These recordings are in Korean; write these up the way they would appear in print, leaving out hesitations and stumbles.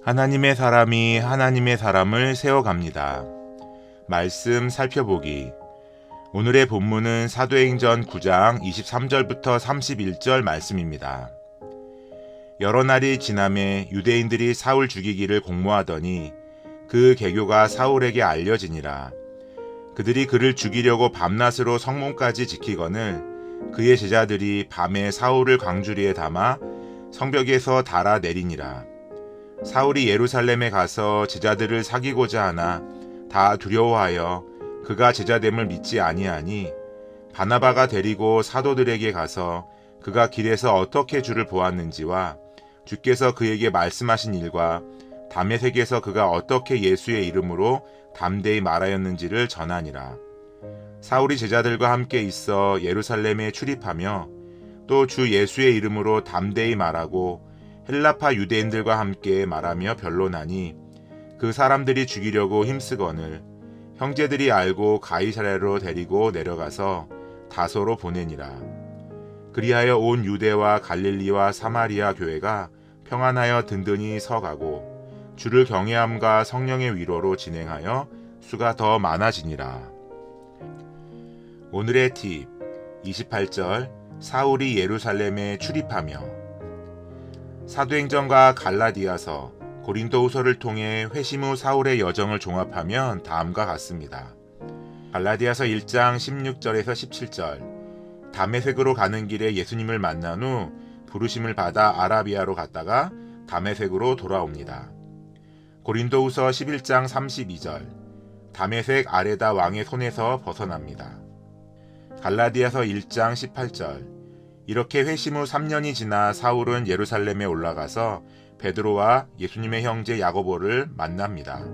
하나님의 사람이 하나님의 사람을 세워갑니다. 말씀 살펴보기. 오늘의 본문은 사도행전 9장 23절부터 31절 말씀입니다. 여러 날이 지남에 유대인들이 사울 죽이기를 공모하더니 그 계교가 사울에게 알려지니라. 그들이 그를 죽이려고 밤낮으로 성문까지 지키거늘 그의 제자들이 밤에 사울을 광주리에 담아 성벽에서 달아 내리니라. 사울이 예루살렘에 가서 제자들을 사귀고자 하나 다 두려워하여 그가 제자됨을 믿지 아니하니 바나바가 데리고 사도들에게 가서 그가 길에서 어떻게 주를 보았는지와 주께서 그에게 말씀하신 일과 다메섹에서 그가 어떻게 예수의 이름으로 담대히 말하였는지를 전하니라. 사울이 제자들과 함께 있어 예루살렘에 출입하며 또 주 예수의 이름으로 담대히 말하고 헬라파 유대인들과 함께 말하며 변론하니 그 사람들이 죽이려고 힘쓰거늘 형제들이 알고 가이사랴로 데리고 내려가서 다소로 보내니라. 그리하여 온 유대와 갈릴리와 사마리아 교회가 평안하여 든든히 서가고 주를 경외함과 성령의 위로로 진행하여 수가 더 많아지니라. 오늘의 팁 28절 사울이 예루살렘에 출입하며. 사도행전과 갈라디아서, 고린도후서를 통해 회심 후 사울의 여정을 종합하면 다음과 같습니다. 갈라디아서 1장 16절에서 17절 다메섹으로 가는 길에 예수님을 만난 후 부르심을 받아 아라비아로 갔다가 다메섹으로 돌아옵니다. 고린도후서 11장 32절 다메섹 아레다 왕의 손에서 벗어납니다. 갈라디아서 1장 18절 이렇게 회심 후 3년이 지나 사울은 예루살렘에 올라가서 베드로와 예수님의 형제 야고보를 만납니다.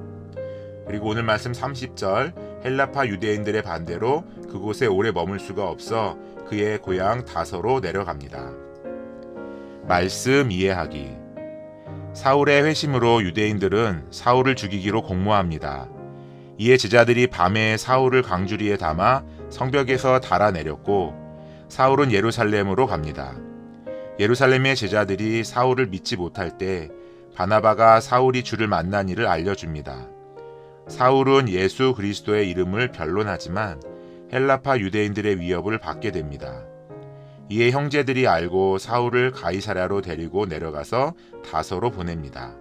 그리고 오늘 말씀 30절 헬라파 유대인들의 반대로 그곳에 오래 머물 수가 없어 그의 고향 다소로 내려갑니다. 말씀 이해하기. 사울의 회심으로 유대인들은 사울을 죽이기로 공모합니다. 이에 제자들이 밤에 사울을 광주리에 담아 성벽에서 달아내렸고 사울은 예루살렘으로 갑니다. 예루살렘의 제자들이 사울을 믿지 못할 때 바나바가 사울이 주를 만난 일을 알려줍니다. 사울은 예수 그리스도의 이름을 변론하지만 헬라파 유대인들의 위협을 받게 됩니다. 이에 형제들이 알고 사울을 가이사랴로 데리고 내려가서 다소로 보냅니다.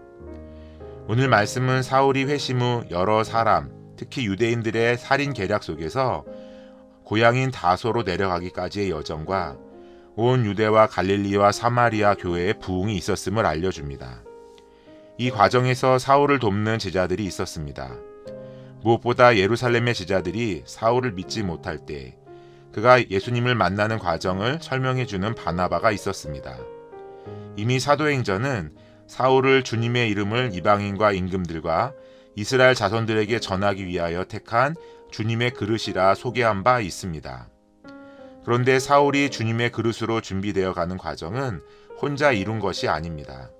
오늘 말씀은 사울이 회심 후 여러 사람, 특히 유대인들의 살인 계략 속에서 고향인 다소로 내려가기까지의 여정과 온 유대와 갈릴리와 사마리아 교회의 부흥이 있었음을 알려줍니다. 이 과정에서 사울을 돕는 제자들이 있었습니다. 무엇보다 예루살렘의 제자들이 사울을 믿지 못할 때 그가 예수님을 만나는 과정을 설명해주는 바나바가 있었습니다. 이미 사도행전은 사울을 주님의 이름을 이방인과 임금들과 이스라엘 자손들에게 전하기 위하여 택한 주님의 그릇이라 소개한 바 있습니다. 그런데 사울이 주님의 그릇으로 준비되어 가는 과정은 혼자 이룬 것이 아닙니다.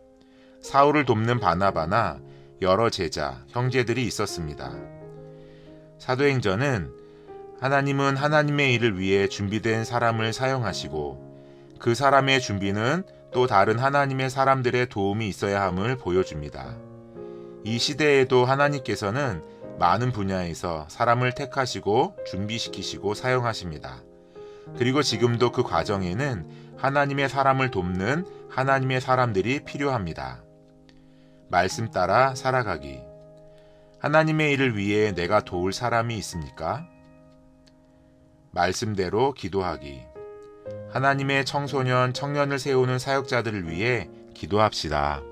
사울을 돕는 바나바나 여러 제자, 형제들이 있었습니다. 사도행전은 하나님은 하나님의 일을 위해 준비된 사람을 사용하시고 그 사람의 준비는 또 다른 하나님의 사람들의 도움이 있어야 함을 보여줍니다. 이 시대에도 하나님께서는 많은 분야에서 사람을 택하시고 준비시키시고 사용하십니다. 그리고 지금도 그 과정에는 하나님의 사람을 돕는 하나님의 사람들이 필요합니다. 말씀 따라 살아가기. 하나님의 일을 위해 내가 도울 사람이 있습니까? 말씀대로 기도하기. 하나님의 청소년, 청년을 세우는 사역자들을 위해 기도합시다.